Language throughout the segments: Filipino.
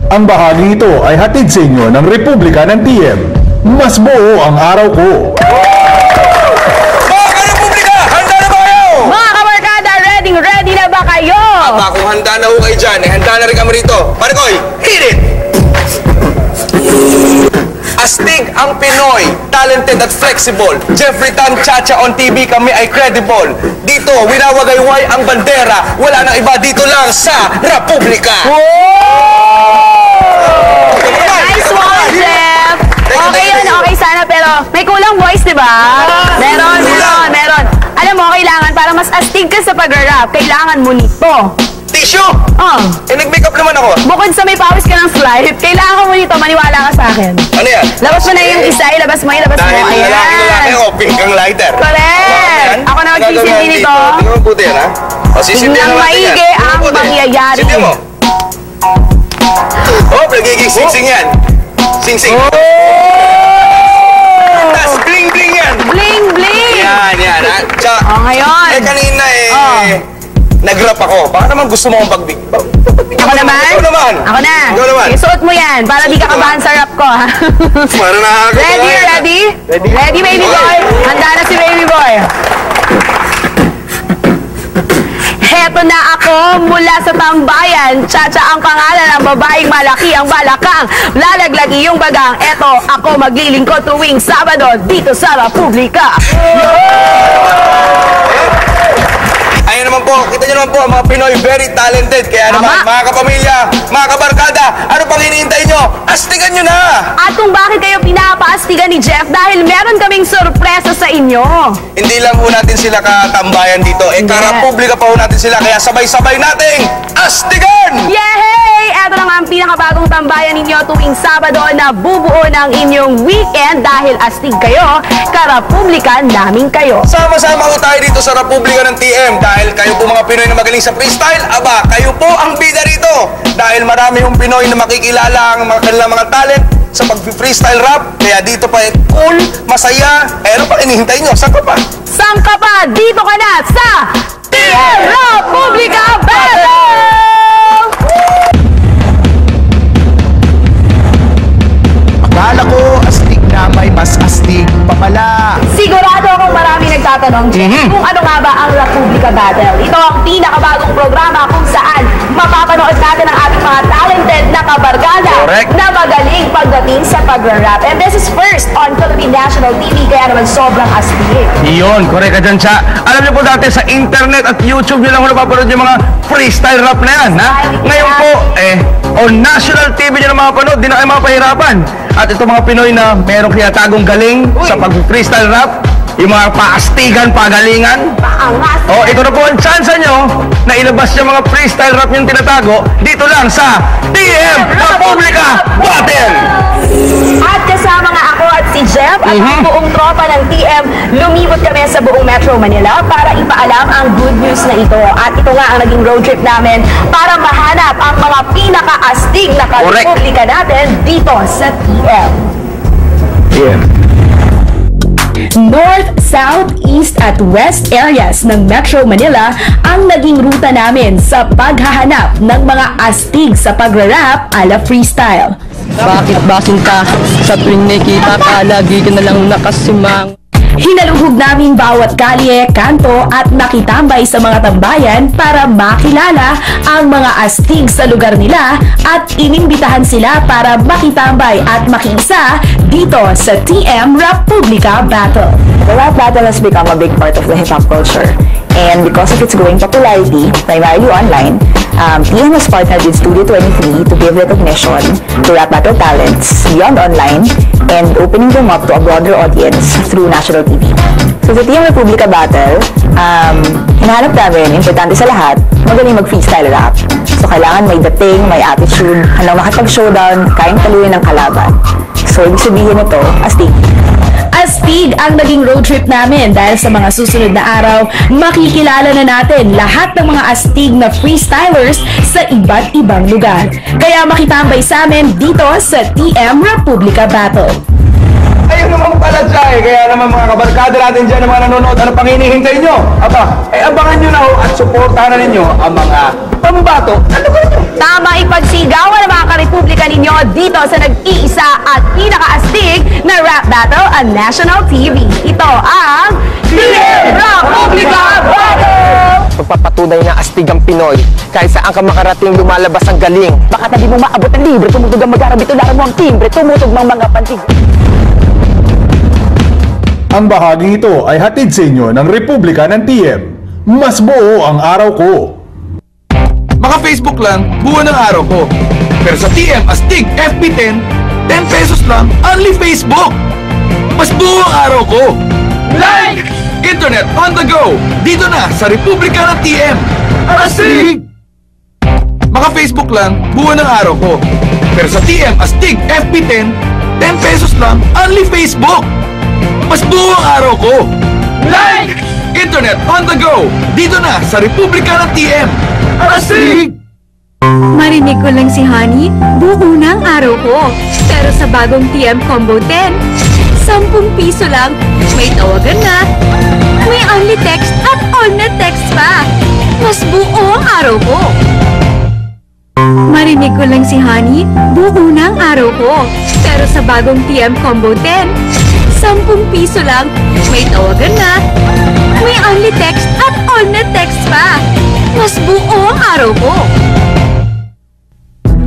Ang bahagi ito ay hatid sa inyo ng Republika ng TM. Mas buo ang araw ko. Mga ka-Republika, handa na ba kayo? Mga kabarkada, ready na ba kayo? Aba, kung handa na ho kayo dyan, handa na rin kami rito. Marikoy, hit it! Astig ang Pinoy, talented at flexible. Jeffrey Tan Chacha on TV, kami ay credible. Dito, winawagayway ang bandera. Wala nang iba dito lang sa Republika. Nice one, Jeff! Okay yun, okay sana, pero may kulang voice, di ba? Meron. Alam mo, kailangan para mas astig ka sa pag-rap, kailangan mo nito. Tissue! Oh, Eh, nag-makeup naman ako. bukod sa may pawis ka ng slide, kailangan mo nito, maniwala ka sa akin. Ano yan? Labas mo na yung isa, ilabas mo. Dahil lalaki Ayan. o pink ang lighter. Correct! Ako na magsisindi nito. Tingnan mo puti yan, ha? O, sisindihan Tingnan natin yan. maigi Tingnan mo ang puti. mangyayari. Sindihan mo. Oh, nagiging sing-sing yan. Sing-sing. Tas, bling-bling yan. Bling, bling! Yan, ha? Tsaka, Ngayon. kanina nag-rap ako. Baka naman gusto mo akong pagbig. Ako naman? Ikaw naman. Ako na. Ikaw naman. Isuot mo yan para di ka kabahan sa rap ko, ha? Para nakakagawa Ready, yan. ready? Ready? Ready, baby boy? Handa na si baby boy. Heto na ako mula sa tambayan. Chacha ang pangalan ng babaeng malaki ang balakang. Lalaglag iyong bagang. Eto, ako maglilingkod tuwing Sabado dito sa Republika. Ayun naman po, kita nyo naman po, ang mga Pinoy, very talented. Kaya naman, Tama. mga kapamilya, mga kabarkada, ano pang hinihintay nyo? Astigan nyo na! At kung bakit kayo pinapaastigan ni Jeff, dahil meron kaming sorpresa sa inyo. Hindi lang po natin sila katambayan dito, karapublika pa po natin sila, kaya sabay-sabay nating astigan! Yay! Eto na nga ang pinakabagong tambayan ninyo tuwing Sabado na bubuo ng inyong weekend dahil astig kayo, karapublikan namin kayo. Sama-sama po tayo dito sa Republika ng TM dahil kayo po mga Pinoy na magaling sa freestyle, aba, kayo po ang bida rito. Dahil marami yung Pinoy na makikilala ang kanilang mga talent sa pag-freestyle rap, kaya dito pa cool, masaya, ano pa inihintay nyo? Saan ka pa? Saan ka pa? Dito ka na sa TM Republika Battle! Akala ko astig na may mas astig pa pala. Sigurado akong marami nagtatanong, Jeff, kung ano nga ba ang Republika Battle. Ito ang pinakabagong programa kung saan mapapanood natin ang ating mga talented na kabarkada Correct. na magaling pagdating sa pag-rap. And this is first on Philippine National TV, kaya naman sobrang astig. Iyon, correct ka dyan siya. Alam niyo po dati sa internet at YouTube nyo lang kung napapanood yung mga freestyle rap na yan, ha? Ngayon po, on national TV nyo na mapapanood, di na kayo mapahirapan. At ito mga Pinoy na merong kinatagong galing sa pag-freestyle rap, yung mga paastigan, pagalingan. Paangas. Oh, ito na po ang chance nyo na ilabas yung mga freestyle rap yung tinatago dito lang sa TM Republika Battle! At kasama nga ako at si Jeff at ang buong tropa ng TM, lumibot kami sa buong Metro Manila para ipaalam ang good news na ito. At ito nga ang naging road trip namin para mahanap ang mga pinaka-astig na ka-republika natin dito sa TM. North, South, East at West areas ng Metro Manila ang naging ruta namin sa paghahanap ng mga astig sa pag-rap ala freestyle. Bakit basin ka sa tuwing nakita ka, lagi ka na lang nakasimang. Hinaluhog namin bawat kalye, kanto at nakitambay sa mga tambayan para makilala ang mga astig sa lugar nila at inimbitahan sila para makitambay at makiisa dito sa TM Republika Battle. The rap battle has become a big part of the hip-hop culture. And because of its growing popularity, primarily online, TM has partnered with Studio 23 to give recognition to rap battle talents beyond online and opening them up to a broader audience through national TV. So sa TM Republika Battle, hinahanap namin, importante sa lahat, magaling mag-freestyle rap. So kailangan may dating, may attitude, handang makipag-showdown, kayang talunin ng kalaban. So ibig sabihin nito, astig. Astig ang naging road trip namin dahil sa mga susunod na araw, makikilala na natin lahat ng mga astig na freestylers sa iba't ibang lugar. Kaya makitambay sa amin dito sa TM Republika Battle. Ayun naman pala siya kaya naman mga kabarkada natin dyan, mga nanonood, ano pang hinihintay nyo? Aba, abangan nyo na ho at suportahan na ninyo ang mga pambato. Ano ba ito? Tama ipagsigawan ng mga ka-Republika dito sa nag-iisa at pinakaastig na rap battle on National TV. Ito ang TM Republica Battle! Pagpapatunay na astig ang Pinoy, kahit saan ka makarating lumalabas ang galing. Baka di mo maabot ang libre, tumutog ang mag-arab, ito lang mo ang timbre, tumutog mga pantig. Ang bahaging ito ay hatid sa inyo ng Republika ng TM. Mas buo ang araw ko. Mga Facebook lang, buo ng araw ko. Pero sa TM Astig FB10, 10 pesos lang, only Facebook. Mas buo ang araw ko. Like! Internet on the go! Dito na sa Republika ng TM. Astig! Mga Facebook lang, buo ng araw ko. Pero sa TM Astig FB10, 10 pesos lang, only Facebook. Mas buo ang araw ko. Like! Internet on the go! Dito na sa Republika ng TM. Astig! Marinig ko lang si Honey, buo na ang araw ko. Pero sa bagong TM Combo 10, 10 piso lang, may tawagan na, may only text at all na text pa. Mas buo ang araw ko. Marinig ko lang si Honey, buo na ang araw ko. Pero sa bagong TM Combo 10, 10 piso lang, may tawagan na, may only text at all na text pa. Mas buo ang araw ko.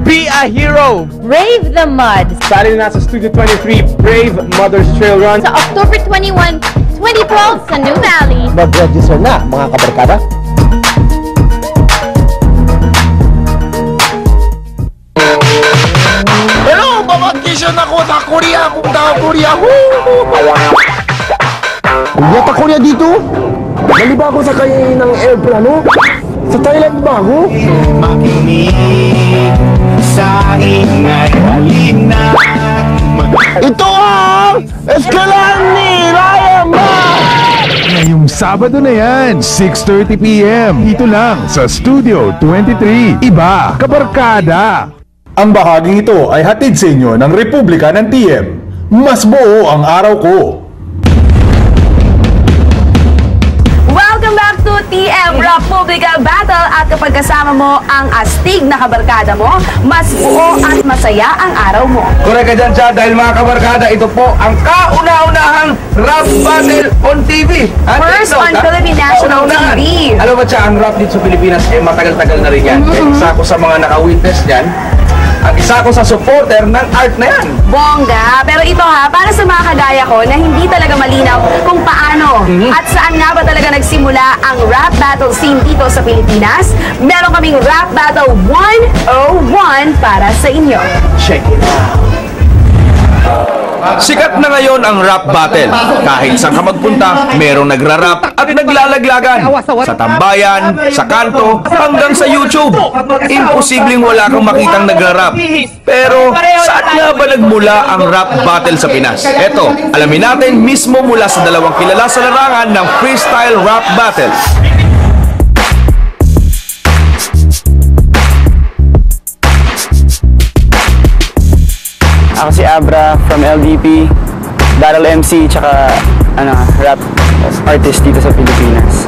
Be a hero! Brave the Mud Sali na sa Studio 23 Brave Mother's Trail Run. sa October 21, 2012 sa New Valley. Mag-register na, mga kabarkada. Hello! Babakisyon ako sa Korea! Punta ako Korea! Ulit ako niya dito. Dali ba ako sakay ng airplano? Sa Thailand ba ako? Makinig sa ingay halina. Ito ang Escalan ni Ryan Ma! Ngayong Sabado na yan, 6:30 p.m. Dito lang sa Studio 23. Iba, kabarkada! Ang bahaging ito ay hatid sa inyo ng Republika ng TM. Mas buo ang araw ko. Welcome back to TM Republica Battle at kapag kasama mo ang astig na kabarkada mo, mas buo at masaya ang araw mo. Correct ka dyan siya dahil mga kabarkada, ito po ang kauna-unahang rap battle on TV. First on Philippine National TV. Alam mo siya, ang rap dito sa Pilipinas, matagal-tagal na rin yan. Isa ako sa mga naka-witness dyan. At isa ako sa supporter ng art na yan. Bongga. Pero ito ha, para sa mga kagaya ko na hindi talaga malinaw kung paano at saan nga ba talaga nagsimula ang rap battle scene dito sa Pilipinas, meron kaming Rap Battle 101 para sa inyo. Check it out. Sikat na ngayon ang rap battle. Kahit saan ka magpunta, merong nagra-rap at naglalaglagan. Sa tambayan, sa kanto, hanggang sa YouTube. Imposibleng wala kang makitang nagra-rap. Pero saan nga ba nagmula ang rap battle sa Pinas? Eto, alamin natin mismo mula sa dalawang kilala sa larangan ng freestyle rap battle. Ako si Abra from LDP, battle MC, tsaka rap artist dito sa Pilipinas.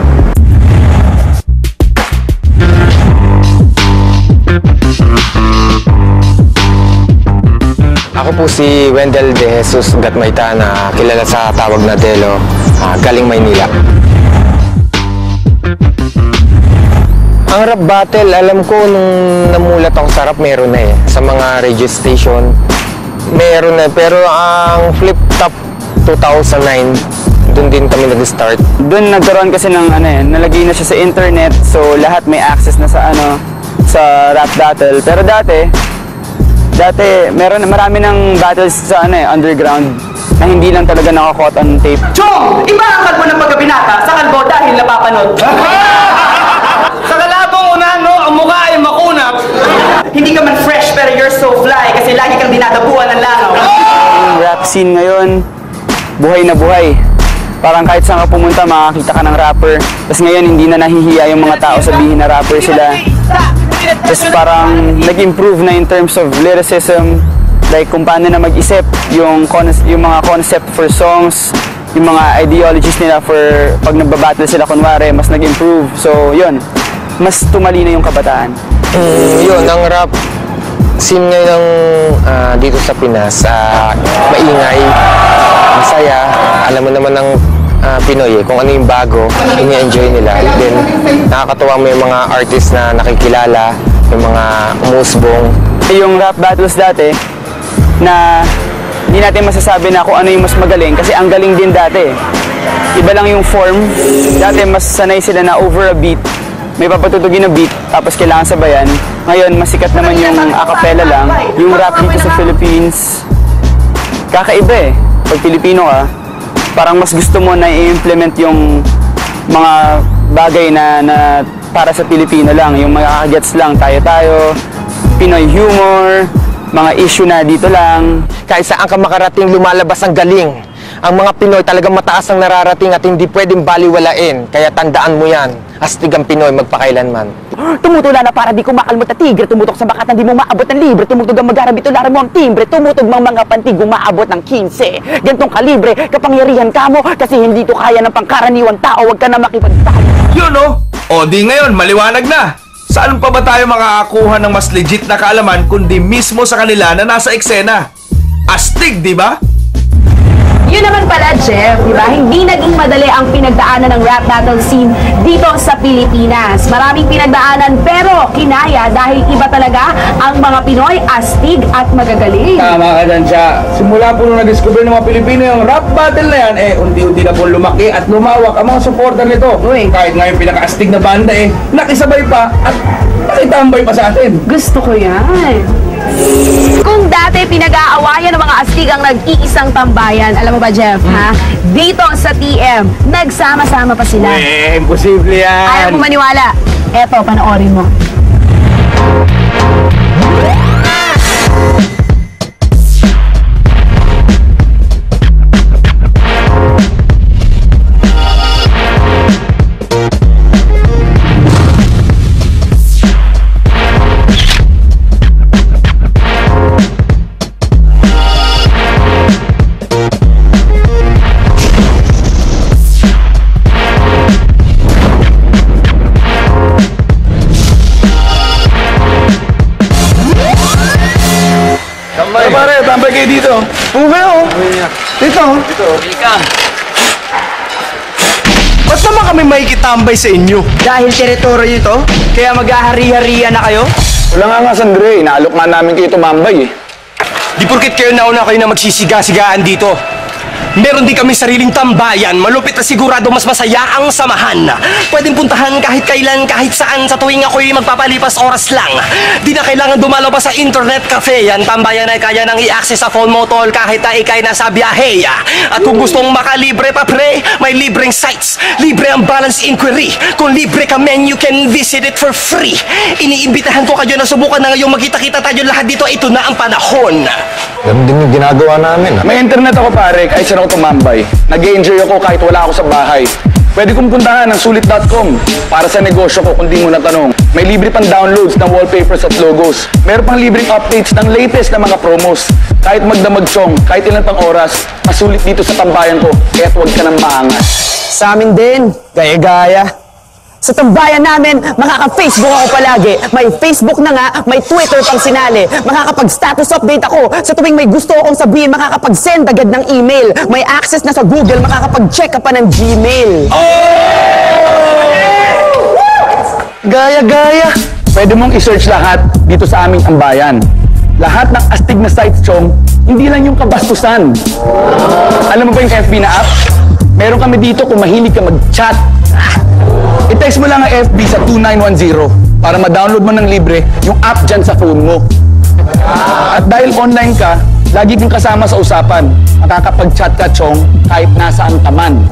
Ako po si Wendell De Jesus Gatmayta na kilala sa tawag na Delo, galing Maynila. Ang rap battle, alam ko nung namulat ako sa rap, meron na eh. Sa mga radio station, meron na. Pero ang Flip Top 2009, doon din kami nag-start. Doon nagkaroon kasi ng nalagay na siya sa internet, so lahat may access na sa sa rap battle. Pero dati marami ng battles sa underground na hindi lang talaga nakakot on tape. Chong! Ibaangkat mo ng pagkabinata sa kalbo dahil napapanood. Sa kalabong unano, ang mukha ay makunap. Hindi ka man fresh pero you're so fly kasi lagi kang dinadabuhan ng langaw. Yung rap scene ngayon, buhay na buhay. Parang kahit saan ka pumunta, makakita ka ng rapper. Tapos ngayon, hindi na nahihiya yung mga tao sabihin na rapper sila. Tapos parang nag-improve na in terms of lyricism, like kung paano na mag-isip, yung mga concept for songs, yung mga ideologies nila for pag nagbabattle sila kunwari, mas nag-improve. So yun, mas tumali na yung kabataan. Yun, ang rap, scene ngayon ng dito sa Pinas, maingay, masaya. Alam mo naman ng Pinoy kung ano yung bago, ini-enjoy nila. Then, nakakatuwa may mga artists na nakikilala, yung mga umusbong. Yung rap battles dati, na hindi natin masasabi na kung ano yung mas magaling kasi ang galing din dati. Iba lang yung form. Dati mas sanay sila na over a beat. May papatutugin na beat, tapos kailangan sabayan. Ngayon, masikat naman yung acapella lang. Yung rap dito sa Philippines, kakaiba eh. Pag Pilipino ka, parang mas gusto mo na i-implement yung mga bagay na para sa Pilipino lang. Yung mga gets lang, tayo-tayo, Pinoy humor, mga issue na dito lang. Kahit saan ka makarating, lumalabas ang galing. Ang mga Pinoy talagang mataas ang nararating at hindi pwedeng baliwalain. Kaya tandaan mo yan, astig ang Pinoy magpakailanman. Tumutula na para di kumakalmot na tigre, tumutok sa bakat na di mo maabot ng libre, tumutog ang mag-arabitulara mo ang timbre, tumutog mang mga pantig, umaabot ng 15. Gantong kalibre, kapangyarihan ka mo, kasi hindi to kaya ng pangkaraniwang tao, wag ka na makipagtalo. Yun oh! O di ngayon, maliwanag na. Saan pa ba tayo makakakuha ng mas legit na kaalaman kundi mismo sa kanila na nasa eksena? Astig, di ba? Yun naman pala, Jeff, di ba? Hindi naging madali ang pinagdaanan ng rap battle scene dito sa Pilipinas. Maraming pinagdaanan pero kinaya dahil iba talaga ang mga Pinoy, astig at magagaling. Tama ka dyan siya. Simula po nung na-discover ng mga Pilipino yung rap battle na yan, unti-unti na po lumaki at lumawak ang mga supporter nito. Kahit nga yung pinaka-astig na banda nakisabay pa at nakitambay pa sa atin. Gusto ko yan. Kung dati pinag-aawayan ng mga astig ang nag-iisang tambayan, alam mo ba, Jeff, ha? Dito sa TM, nagsama-sama pa sila. Imposible yan. Ayaw mo maniwala. Eto, panoorin mo. Pare, tambay kayo dito. Kayo? Dito. Ba't naman kami makikitambay sa inyo? Dahil teritoryo ito? Kaya maghahari-harian na kayo? Wala nga Sandre, inaalok nga namin kayo tumambay Di porket kayo nauna kayo na magsisiga-sigaan dito. Meron din kami sariling tambayan, malupit na sigurado mas masaya ang samahan. Pwedeng puntahan kahit kailan, kahit saan sa tuwing ako'y magpapalipas oras lang. Di na kailangan dumalaw pa sa internet cafe. Yan tambayan ay kaya nang i-access sa phone mo tol kahit na ikay nasa biyahe. At kung gustong makalibre pa pre, may libreng sites. Libre ang balance inquiry. Kung libre ka men, you can visit it for free. Iniimbitahan ko kayo na subukan na ngayong magkita-kita tayo lahat dito. Ito na ang panahon. Ganun din yung ginagawa namin. May internet ako pare, kahit saan ako tumambay. Nag-enjoy ako kahit wala ako sa bahay. Pwede kong puntahan ang sulit.com para sa negosyo ko kung di mo natanong. May libre pang downloads ng wallpapers at logos. Meron pang libreng updates ng latest na mga promos. Kahit magdamag-chong, kahit ilan pang oras, masulit dito sa tambayan ko, kaya't huwag ka nang maangas. Sa amin din, gaya-gaya. Sa tambayan namin, makaka-Facebook ako palagi. May Facebook na nga, may Twitter pang sinali. Makakapag-status update ako. Sa tuwing may gusto akong sabihin, makakapag-send agad ng email. May access na sa Google, makakapag-check ka pa ng Gmail. Gaya-gaya! Pwede mong i-search lahat dito sa aming tambayan. Lahat ng astig na sites, Chong, hindi lang yung kabastusan. Alam mo ba yung FB na app? Meron kami dito kung mahilig ka mag-chat. I-text mo lang ang FB sa 2910 para ma-download mo ng libre yung app dyan sa phone mo. At dahil online ka, lagi kang kasama sa usapan. Makakapag-chat ka, Chong, kahit nasaan ka man.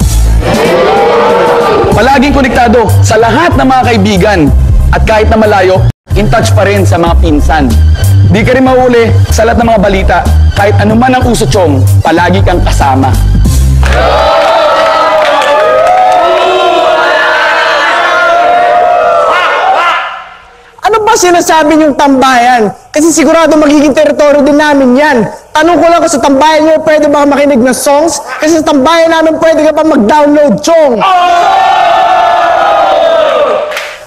Palaging konektado sa lahat ng mga kaibigan. At kahit na malayo, in touch pa rin sa mga pinsan. Di ka rin mahuli sa lahat ng mga balita. Kahit anuman ang uso, Chong, palagi kang kasama. Ano ba sinasabi niyong tambayan? Kasi sigurado magiging teritoryo din namin yan. Tanong ko lang kung sa tambayan niyo pwede ba makinig ng songs? Kasi sa tambayan namin pwede ka pa mag-download, Chong.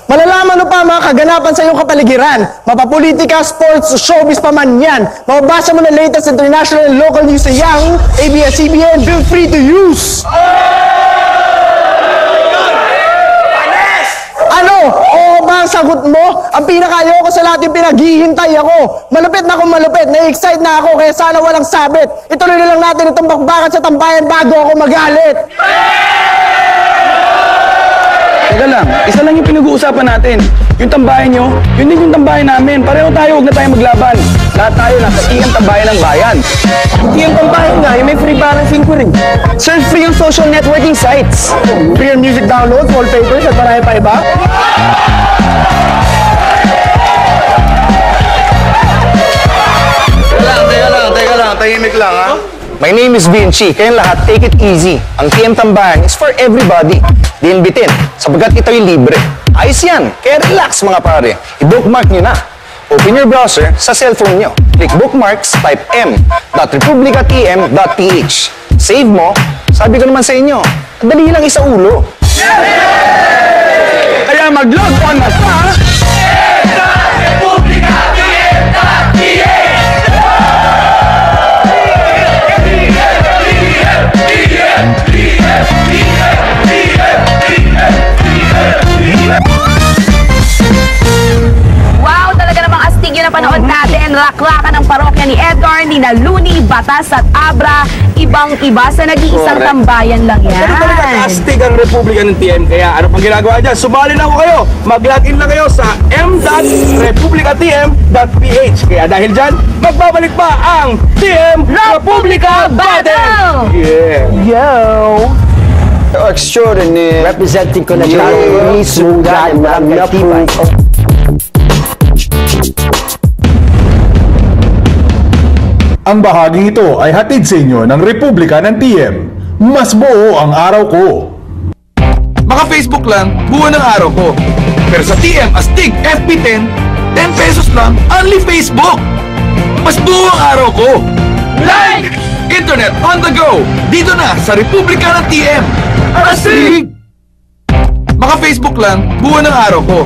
Malalaman mo pa ang mga kaganapan sa iyong kapaligiran. Mapapolitika, sports, showbiz pa man yan. Mababasa mo na latest international and local news sa Yahoo, ABS-CBN, feel free to use! Ano? Oo ba ang sagot mo? Ang pinakaayoko sa lahat yung pinaghihintay ako. Malupit na akong malupit. Na-excite na ako kaya sana walang sabit. Ituloy na lang natin itong bakbakan sa tambayan bago ako magalit. Teka lang, isa lang yung pinag-uusapan natin. Yung tambayan nyo, yun din yung tambayan namin. Pareho tayo, huwag na tayo maglaban. Lahat tayo nasa TM Tambayan ng Bayan. TM Tambayan nga, yung may free balancing ko rin. Search free yung social networking sites. Free yung music downloads, wallpapers, at marami pa iba. Teka lang, tahimik lang ha. My name is Vinci. Kayong lahat, take it easy. Ang TM Tambayan is for everybody. Di inbitin, sapagkat ito'y libre. Ayos yan, kaya relax mga pare. I-bookmark nyo na. Open your browser sa cellphone nyo. Click bookmarks, type m.republicatm.ph. Save mo, sabi ko naman sa inyo, dali lang isa ulo. Kaya mag-log on na sa... Wow, talaga namang astig yun na panood natin. Laklakan ng parokya ni Edgar, ni Naluni, Batas at Abra. Ibang-iba sa nag-iisang tambayan lang yan. Pero talaga astig ang Republika ng TM. Kaya ano pang ginagawa dyan? Sumali na ako kayo. Mag-login lang kayo sa m.republicatm.ph. Kaya dahil dyan, magbabalik pa ang TM Republika Battle! Yeah! Yo! Extraordinary. Representing ko na dyan. Smooth at marami na tibay. Ang bahaging ito ay hatid sa inyo ng Republika ng TM. Mas buo ang araw ko. Maka Facebook lang, buo ng araw ko. Pero sa TM Astig FB10, 10 pesos lang, only Facebook. Mas buo ang araw ko. Like! Internet on the go! Dito na sa Republika ng TM. Astig! Maka Facebook lang, buo ng araw ko.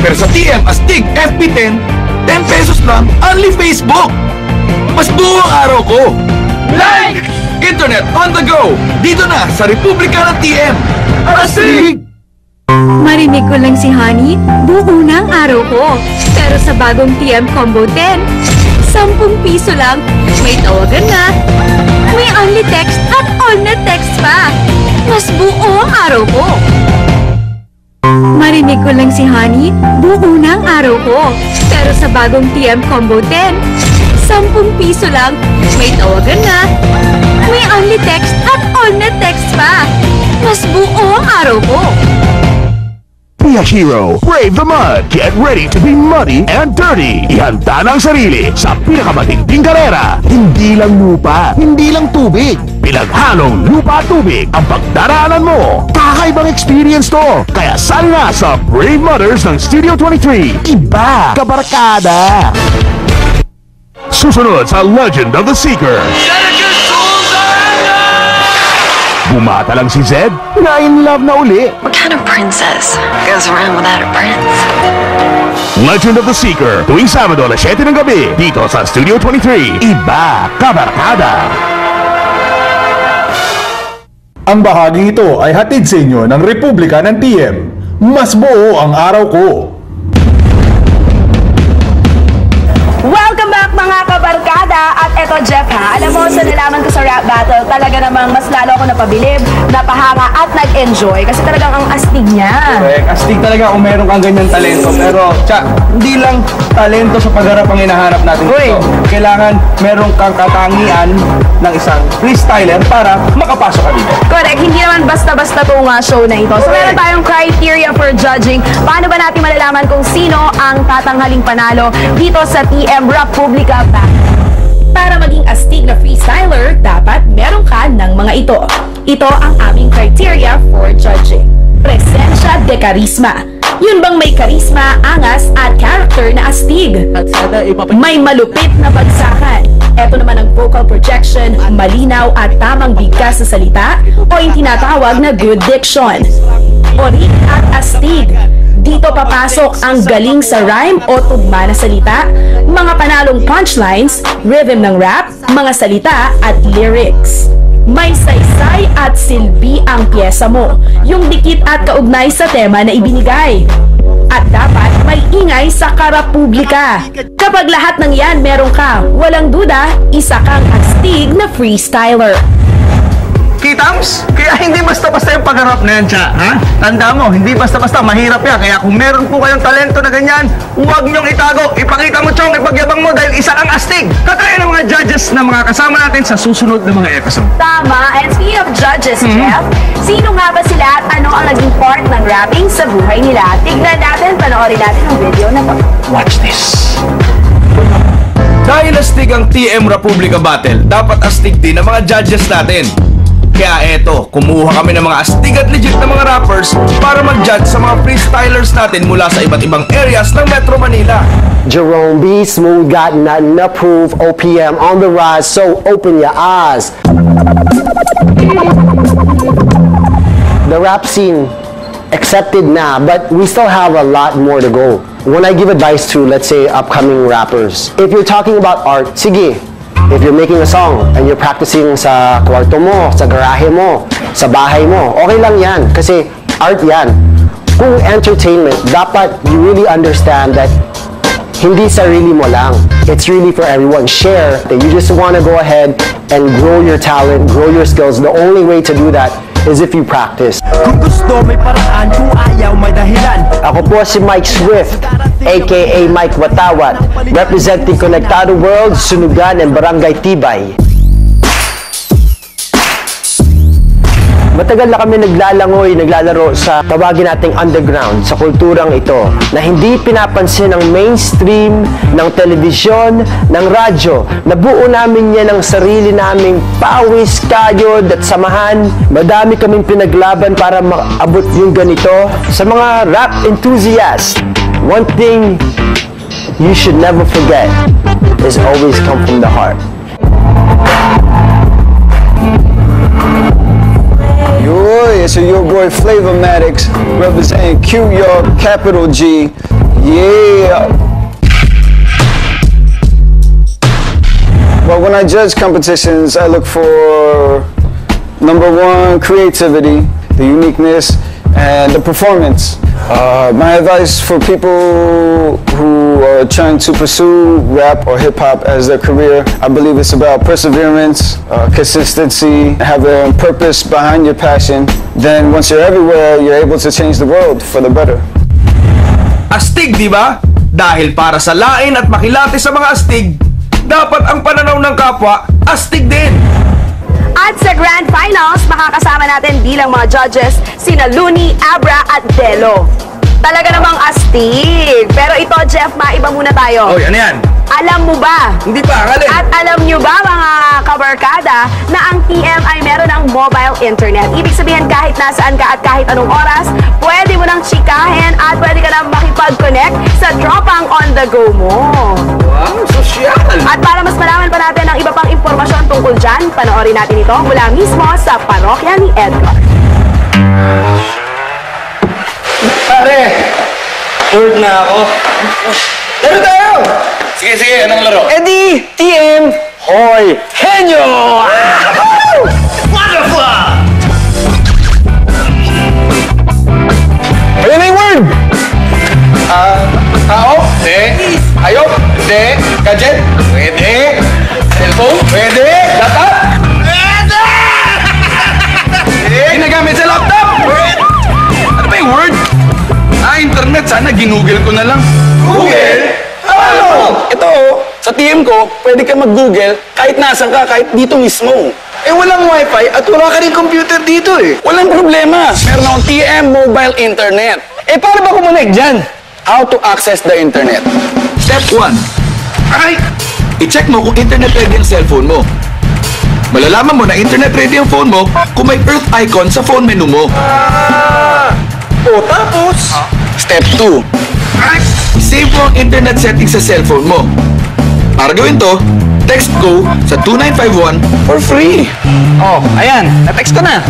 Pero sa TM Astig FB10, 10 pesos lang, only Facebook. Mas buo ang araw ko. Like! Internet on the go! Dito na sa Republika ng TM. Astig! Marinig ko lang si Honey, buo na ang araw ko. Pero sa bagong TM Combo 10, 10 piso lang, may tawagan na, may only text at all na text pa. Mas buo ang araw ko. Marinig ko lang si Honey, buo na ang araw ko. Pero sa bagong TM Combo 10, 10 piso lang, may tawagan na, may only text at all na text pa. Mas buo ang araw ko. Be a hero, brave the mud, get ready to be muddy and dirty. Ihanda na ang sarili sa pinakamatinding karera. Hindi lang lupa, hindi lang tubig. Pinaghalong lupa at tubig ang pagdaraanan mo. Kakaibang experience to. Kaya sali na sa Brave Mothers ng Studio 23. Iba, kabarkada. Susunod sa Legend of the Seeker. Bumata lang si Zed, na-in love na uli. What kind of princess goes around without a prince? Legend of the Seeker, tuwing Sabado alas 7 ng gabi, dito sa Studio 23. Iba, kabarkada. Ang bahaging ito ay hatid sa inyo ng Republika ng TM. Mas buo ang araw ko. Welcome back mga kabarkada! At eto Jeff ha, alam mo sa nalaman ko sa rap battle, talaga namang mas lalo ako napabilib, napahanga at nag-enjoy kasi talagang ang astig niya. Correct. Astig talaga kung meron kang ganyan talento. Pero, hindi lang talento sa pagharap ang hinahanap natin dito. Kailangan meron kang katangian ng isang freestyler para makapasok ka dito. Correct, hindi naman basta-basta itong show na ito. So meron tayong criteria for judging. Paano ba natin malalaman kung sino ang tatanghaling panalo dito sa TM Republika Battle? Para maging astig na freestyler, dapat meron ka ng mga ito. Ito ang aming criteria for judging. Presensya de karisma. Yun bang may karisma, angas, at character na astig? May malupit na bagsakan. Ito naman ang vocal projection, malinaw at tamang bigkas sa salita o yung tinatawag na good diction. Orik at astig. Dito papasok ang galing sa rhyme o tugma na salita, mga panalong punchlines, rhythm ng rap, mga salita at lyrics. May saysay at silbi ang pyesa mo, yung dikit at kaugnay sa tema na ibinigay. At dapat may ingay sa karapublika. Kapag lahat ng yan meron ka, walang duda, isa kang astig na freestyler. Kitams? Kaya hindi basta-basta yung pagharap na yan, Cha. Ha? Tanda mo, hindi basta-basta. Mahirap yan. Kaya kung meron po kayong talento na ganyan, huwag niyong itago. Ipakita mo, Chong, ipagyabang mo dahil isa kang astig. Kagaya ng mga judges na mga kasama natin sa susunod na mga episode. Tama. And speaking of judges, Jeff, sino nga ba sila at ano ang naging part ng rapping sa buhay nila? Tignan natin, panoorin natin ang video na to. Watch this. Dahil astig ang TM Republica Battle, dapat astig din ang mga judges natin. Kaya eto, kumuha kami ng mga astig at legit na mga rappers para mag-judge sa mga freestylers natin mula sa iba't ibang areas ng Metro Manila. Jerome B. Smooth got nothing to prove. OPM on the rise, so open your eyes. The rap scene accepted now, but we still have a lot more to go. When I give advice to, let's say, upcoming rappers, if you're talking about art, sige. If you're making a song and you're practicing sa kwarto mo, sa garahe mo, sa bahay mo, okay lang yan. Kasi art yan. Kung entertainment, dapat you really understand that hindi sarili mo lang. It's really for everyone. Share that you just want to go ahead and grow your talent, grow your skills. The only way to do that is if you practice. Kung gusto may paraan, kung ayaw may dahilan. Ako po si Mike Swift, aka Mike Watawat, representing Conectado World, Sunugan, and Barangay Tibay. Matagal na kami naglalaro sa tawagin nating underground, sa kulturang ito, na hindi pinapansin ng mainstream, ng telebisyon, ng radyo. Nabuo namin yan ng sarili naming pawis, kayod at samahan. Madami kaming pinaglaban para maabot yung ganito. Sa mga rap enthusiasts, one thing you should never forget is always come from the heart. Yo, it's your boy Flavor Maddox, representing Q York, capital G. Yeah. Well, when I judge competitions, I look for number one, creativity, the uniqueness, and the performance. My advice for people who are trying to pursue rap or hip-hop as their career, I believe it's about perseverance, consistency, having purpose behind your passion. Then once you're everywhere, you're able to change the world for the better. Astig, di ba? Dahil para sa lain at makilati sa mga astig, dapat ang pananaw ng kapwa, astig din. At sa Grand Finals, makakasama natin bilang mga judges sina Looney, Abra at Delo. Talaga namang astig. Pero ito, Jeff, maiba muna tayo. Oy, ano yan? Alam mo ba? Hindi pa, alin? At alam nyo ba, mga kabarkada, na ang TM ay meron ng mobile internet. Ibig sabihin, kahit nasaan ka at kahit anong oras, pwede mo nang chikahin at pwede ka nang makipag-connect sa tropang on-the-go mo. Wow, sosyal! At para mas malaman pa natin ang iba pang impormasyon tungkol dyan, panoorin natin ito mula mismo sa parokya ni Edgar. Pare! Bored na ako. Laro tayo! Sige, sige, anong laro? Eddie, TM, Hoy, Henyo! Wonderful! Ayun na yung word! Tao? Hindi. Ayop? Hindi. Gadget? Pwede. Cellphone? Pwede. Laptop? Pwede! Ginagamit sa laptop? Pwede. Ano ba yung word? Internet. Sana ginugel ko na lang. Google? Ano? Ito, sa TM ko, pwede ka mag-Google kahit nasan ka, kahit dito mismo. Eh, walang wifi at wala ka rin computer dito eh. Walang problema. Meron akong TM Mobile Internet. Eh, paano ba kumonek dyan? How to access the internet. Step 1. Ay! I-check mo kung internet ready ang cellphone mo. Malalaman mo na internet ready ang phone mo kung may Earth icon sa phone menu mo. O, tapos? Step 2. I-save mo ang internet settings sa cellphone mo. Para gawin to, Text GO sa 2951 for free. Oh, ayan. Na-text ko na.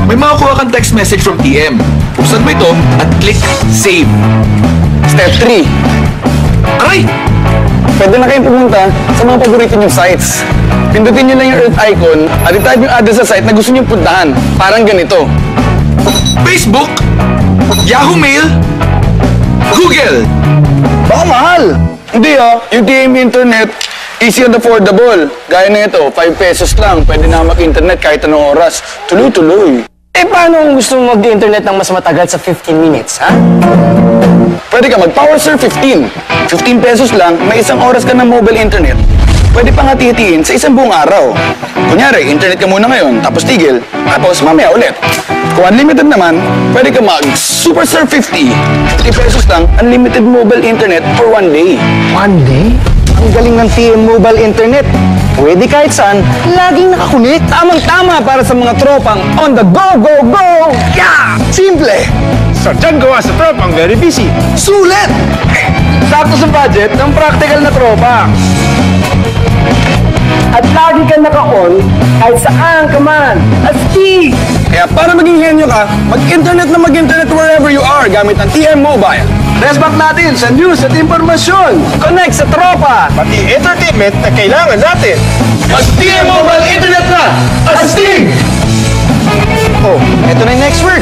May makukuha kang text message from TM. Buksan mo ito at click Save. Step 3. Aray! Pwede na kayong pumunta sa mga paborito nyong sites. Pindutin nyo lang yung Earth icon at i-type yung address sa site na gusto nyong puntahan. Parang ganito. Facebook, Yahoo Mail, Google. Baka mahal! Hindi yung TM Internet, easy and affordable. Gaya na ito, 5 pesos lang. Pwede na mag-internet kahit anong oras. Tuloy-tuloy. Paano kung gusto mo mag-internet ng mas matagal sa 15 minutes, ha? Pwede ka mag-PowerSurf 15. 15 pesos lang, may isang oras ka ng mobile internet. Pwede pang hati-hatiin sa isang buong araw. Kunyari, internet ka muna ngayon, tapos tigil, tapos mamaya ulit. Kung unlimited naman, pwede ka mag-SuperSurf 50. 50 pesos lang, unlimited mobile internet for 1 day. 1 day? Ang galing ng TM Mobile Internet. Pwede kahit saan, laging nakakunik. Tamang-tama para sa mga tropang on the go, go, go! Yeah! Simple! Sadyang gawa sa tropang very busy. Sulit! Sakto sa budget ng practical na tropa. At lagi ka naka-on kahit saan ka man. Astig! Kaya para maging henyo ka, mag-internet na mag-internet wherever you are gamit ang TM Mobile. Resback natin sa news at impormasyon. Connect sa tropa. Pati entertainment na kailangan natin. Mag-TM Mobile Internet na! Astig! Oh, eto na yung next word.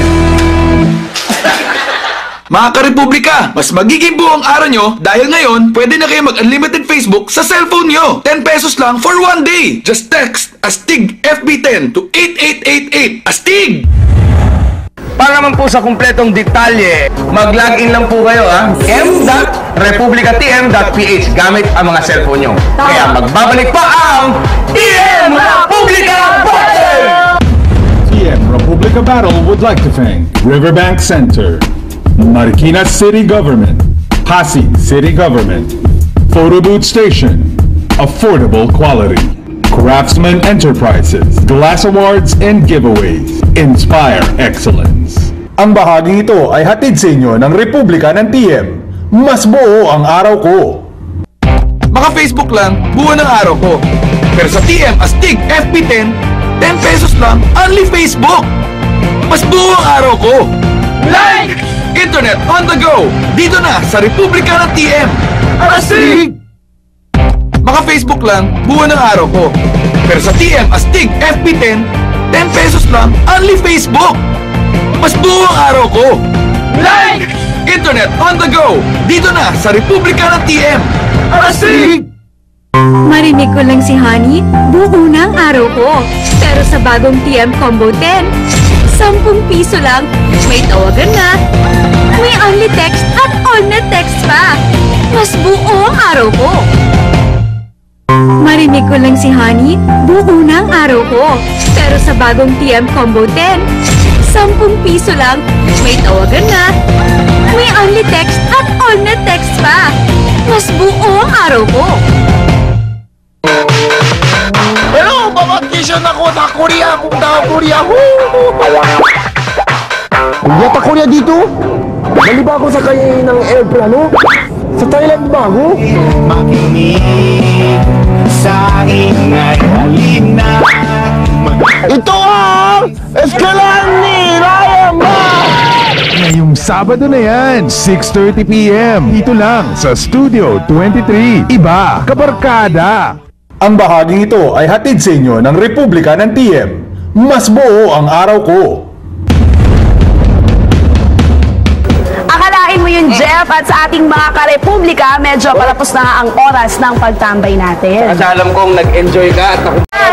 Mga ka-Republika, mas magiging buong araw nyo dahil ngayon pwede na kayo mag-unlimited Facebook sa cellphone nyo. 10 pesos lang for 1 day. Just text ASTIG FB10 to 8888. ASTIG! Para naman po sa kumpletong detalye, mag-login lang po kayo m.republicatm.ph gamit ang mga cellphone nyo. Kaya magbabalik pa ang TM Republica Battle! TM Republica Battle would like to thank Riverbank Center, Marikina City Government, Pasig City Government, Photo Booth Station, Affordable Quality, Craftsman Enterprises, Glass Awards and Giveaways, Inspire Excellence. Ang bahaging ito ay hatid sa inyo ng Republika ng TM. Mas buo ang araw ko. Mga Facebook lang, buo ng araw ko. Pero sa TM Astig FB10, 10 pesos lang, only Facebook. Mas buo ang araw ko. Like! Internet on the go! Dito na sa Republika ng TM. Astig! Mga Facebook lang, buo ng araw ko. Pero sa TM Astig FB10, 10 pesos lang, only Facebook. Mas buo ang araw ko. Like! Internet on the go! Dito na sa Republika ng TM. Astig! Marinig ko lang si Honey, buo na ang araw ko. Pero sa bagong TM Combo 10, 10 piso lang, may tawagan na, may only text at all na text pa. Mas buo ang araw ko. Marinig ko lang si Honey, buo na ang araw ko. Pero sa bagong TM Combo 10, 10 piso lang, may tawagan na, may only text at all na text pa. Mas buo ang araw ko. Hello, babakisyon ako sa Korea kung Korea. Hindi ata Korea dito. Bali ba ako sakay ng airplano? Sa Thailand ba ako? Makinig sa ingay halina. Ito ang Eskwelahan ni Ryan Ma! Ngayong Sabado na yan, 6:30 PM. Dito lang sa Studio 23. Iba, kabarkada. Ang bahaging ito ay hatid sa inyo ng Republika ng TM. Mas buo ang araw ko. Akalain mo yun, Jeff, at sa ating mga ka-Republika, medyo palapos na nga ang oras ng pagtambay natin. At alam kong nag-enjoy ka at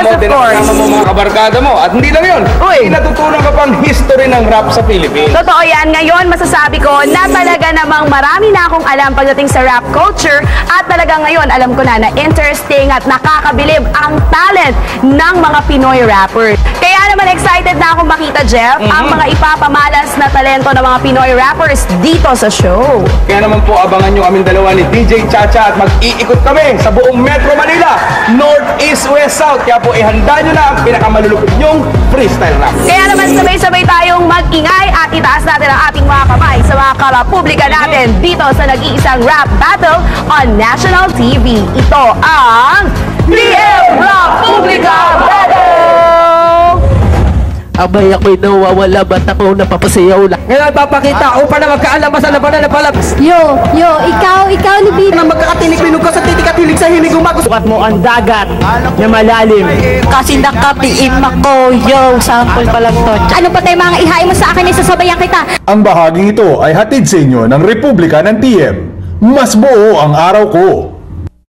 Yes, of course. mo mga kabarkada mo. At hindi lang yun, natutunan ka pang history ng rap sa Philippines. Totoo yan. Ngayon, masasabi ko na talaga namang marami na akong alam pagdating sa rap culture at talaga ngayon, alam ko na interesting at nakakabilib ang talent ng mga Pinoy rappers. Kaya naman excited na akong makita, Jeff, ang mga ipapamalas na talento ng mga Pinoy rappers dito sa show. Kaya naman po, abangan nyo kaming dalawa ni DJ Chacha at mag-iikot kami sa buong Metro Manila, North, East, West, South. Kaya po, ihanda nyo na ang pinakamalulupit nyong freestyle rap. Kaya naman sabay-sabay tayong mag-ingay at itaas natin ang ating mga kamay sa mga ka-Republika natin dito sa nag-iisang rap battle on national TV. Ito ang TM Republica Battle! Abay ako'y nawawala, ba't ako napapasayaw lang? Ngayon papakita upang na magkaalaman sa labanan na palabas. Yo, ikaw ni Bibi. Na magkakatinig pinug ka sa titik at hilig sa hilig gumagos. Sukat mo ang dagat na malalim. Kasi nakapiim ako, yo, sample pa lang to. Ano pa tayo mga ihain mo sa akin ay sasabayan kita? Ang bahaging ito ay hatid sa inyo ng Republika ng TM. Mas buo ang araw ko.